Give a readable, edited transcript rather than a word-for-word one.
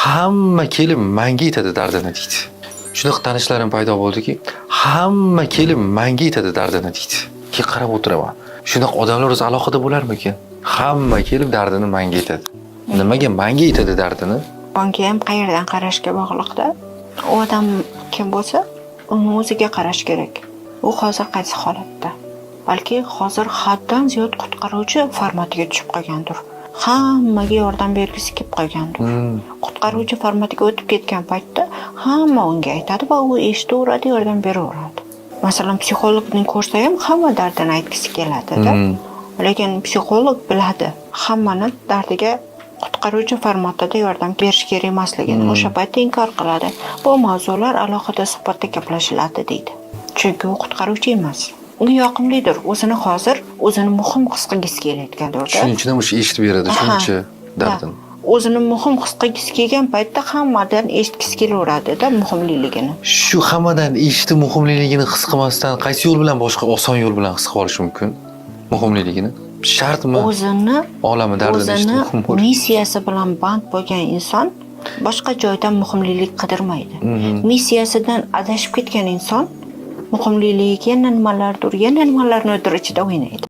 hamma kelib menga aytadi dardini deydi. Shunaqa tanishlarim paydo bo'ldiki, hamma kelib menga aytadi dardini deydi. Keyin qarab o'tiraman. Shunaqa odamlar o'zi alohida bo'larmikin? Hamma kelib dardini menga aytadi. Nimaga menga aytadi dardini? Bunga ham qayerdan qarashga bog'liqda. U odam kim bo'lsa, uni o'ziga qarash kerak. U hozir qaysi holatda? Balki hozir haddan ziyod qutqaruvchi formatiga tushib qolgandir. Hammaga yordam bergisi kelib qolgandir. Qutqaruvchi formatiga o'tib ketgan paytda hamma unga aytadi va u eshitaveradi, yordam beraveradi. Masalan, psixologni ko'rsa ham hamma dardini aytgisi keladi-da. Lekin psixolog biladi, hammani dardiga qutqaruvchi formatida yordam berish kerak emasligini o'sha paytda inkor qiladi. Bu mavzular alohida suhbatda gaplashiladi deydi. Chunki u qutqaruvchi emas. Unga yoqimlidir, o'zini hozir o'zini muhim his qilgisi kelayotgandir. Shuning uchun ham o'sha eshitib beradi, shuncha dardini. O'zini muhim his qilgisi kelgan paytda hammadan eshitgisi kelaveradi-da muhimligini. Shu hammadan eshitib muhimligini his qilmasdan qaysi yo'l bilan boshqa oson yo'l bilan his qilib olish mumkin? Muhimligini. Shartmi? O'zini olami dardini eshitib missiyasi bilan band bo'lgan inson boshqa joydan muhimlik qidirmaydi. Missiyasidan adashib ketgan inson muhimligiga yana nimalardir ichida o'ynaydi.